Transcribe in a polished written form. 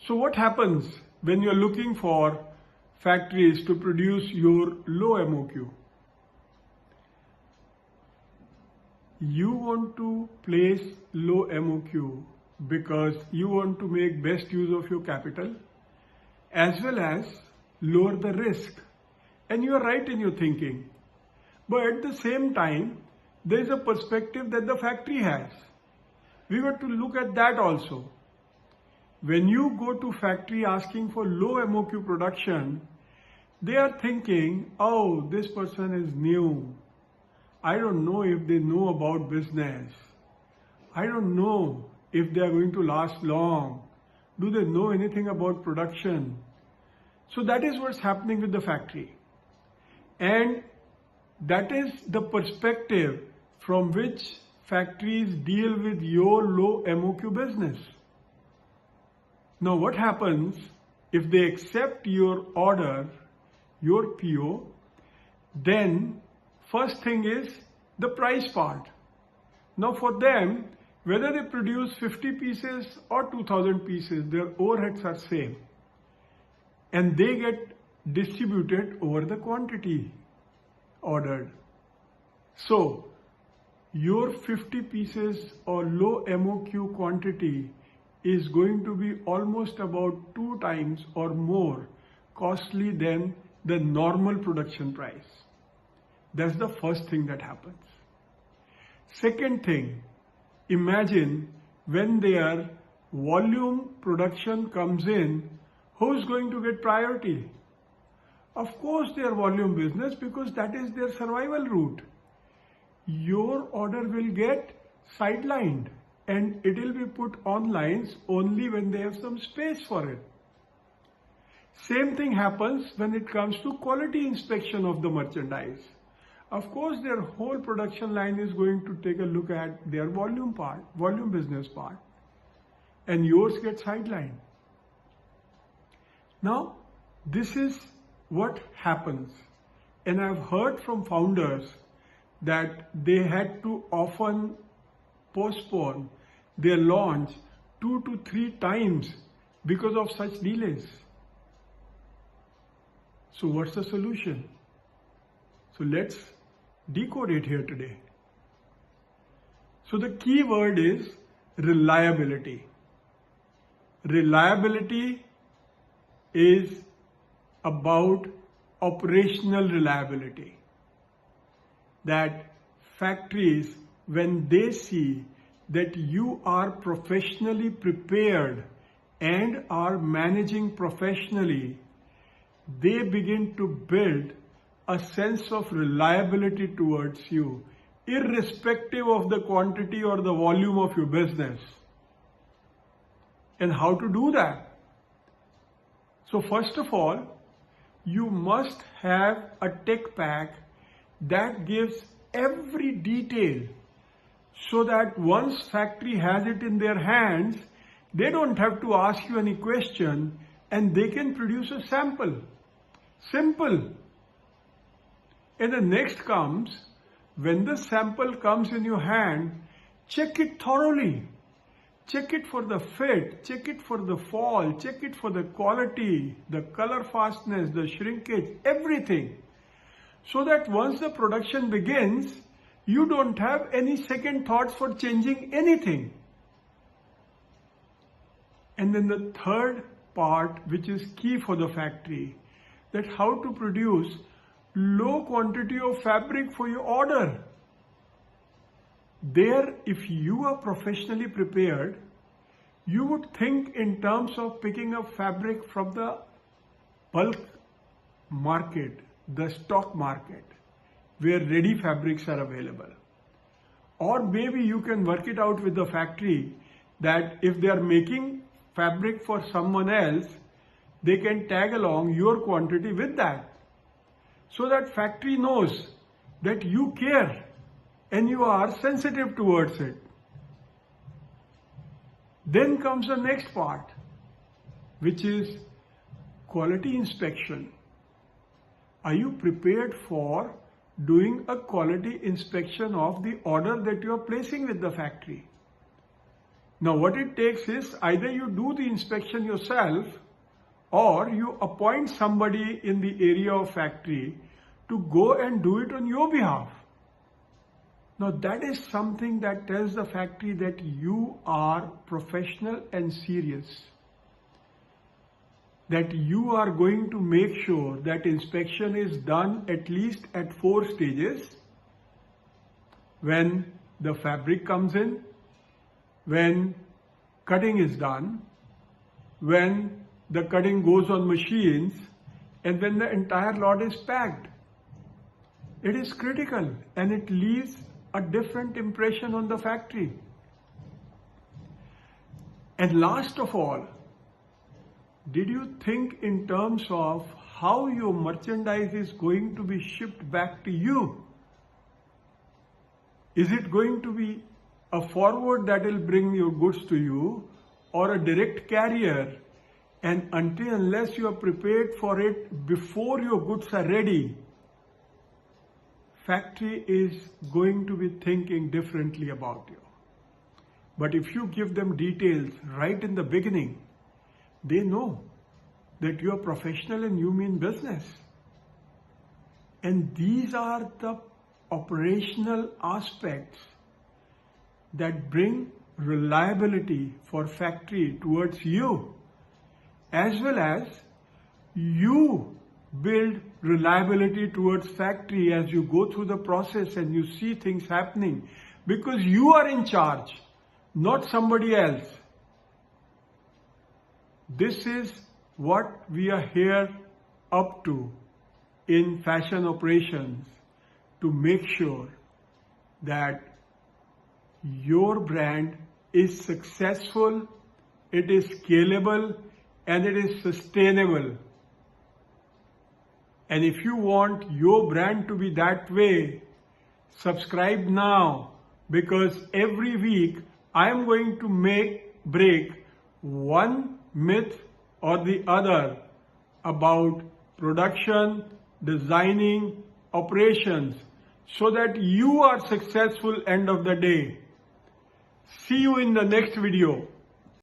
So what happens when you're looking for factories to produce your low MOQ? You want to place low MOQ because you want to make best use of your capital as well as lower the risk. And you are right in your thinking. But at the same time, there is a perspective that the factory has. We got to look at that also. When you go to factory asking for low MOQ production, they are thinking, oh, this person is new. I don't know if they know about business. I don't know if they are going to last long. Do they know anything about production? So that is what's happening with the factory. And that is the perspective from which factories deal with your low MOQ business. Now what happens if they accept your order, your PO, then first thing is the price part. Now for them, whether they produce 50 pieces or 2000 pieces, their overheads are same. And they get distributed over the quantity ordered. So your 50 pieces or low MOQ quantity is going to be almost about 2 times or more costly than the normal production price. That's the first thing that happens. Second thing, imagine when their volume production comes in, who's going to get priority? Of course their volume business, because that is their survival route. Your order will get sidelined and it will be put on lines only when they have some space for it. Same thing happens when it comes to quality inspection of the merchandise. Of course, their whole production line is going to take a look at their volume business part, and yours gets sidelined. Now, this is what happens. And I've heard from founders that they had to often postpone their launch 2 to 3 times because of such delays. So what's the solution? So let's decode it here today. So the key word is reliability. Reliability is about operational reliability. That factories, when they see that you are professionally prepared and are managing professionally, they begin to build a sense of reliability towards you, irrespective of the quantity or the volume of your business. And how to do that? So first of all, you must have a tech pack that gives every detail so that once factory has it in their hands, they don't have to ask you any question and they can produce a sample. Simple. And the next comes, when the sample comes in your hand, check it thoroughly. Check it for the fit, check it for the fall, check it for the quality, the color fastness, the shrinkage, everything. So that once the production begins, you don't have any second thoughts for changing anything. And then the third part, which is key for the factory, that how to produce low quantity of fabric for your order. There, if you are professionally prepared, you would think in terms of picking up fabric from the bulk market, the stock market, where ready fabrics are available. Or maybe you can work it out with the factory that if they are making fabric for someone else, they can tag along your quantity with that. So that factory knows that you care and you are sensitive towards it. Then comes the next part, which is quality inspection. Are you prepared for doing a quality inspection of the order that you are placing with the factory? Now what it takes is either you do the inspection yourself or you appoint somebody in the area of factory to go and do it on your behalf. Now that is something that tells the factory that you are professional and serious. That you are going to make sure that inspection is done at least at 4 stages. When the fabric comes in, when cutting is done, when the cutting goes on machines, and when the entire lot is packed. It is critical and it leaves a different impression on the factory. And last of all, did you think in terms of how your merchandise is going to be shipped back to you? Is it going to be a forward that will bring your goods to you or a direct carrier? And until unless you are prepared for it before your goods are ready, factory is going to be thinking differently about you. But if you give them details right in the beginning, they know that you are professional and you mean business. And these are the operational aspects that bring reliability for factory towards you, as well as you build reliability towards factory as you go through the process and you see things happening, because you are in charge, not somebody else. This is what we are here up to in fashion operations, to make sure that your brand is successful, it is scalable, and it is sustainable. And if you want your brand to be that way, subscribe now, because every week I am going to break one myth or the other about production, designing, operations, so that you are successful end of the day. See you in the next video.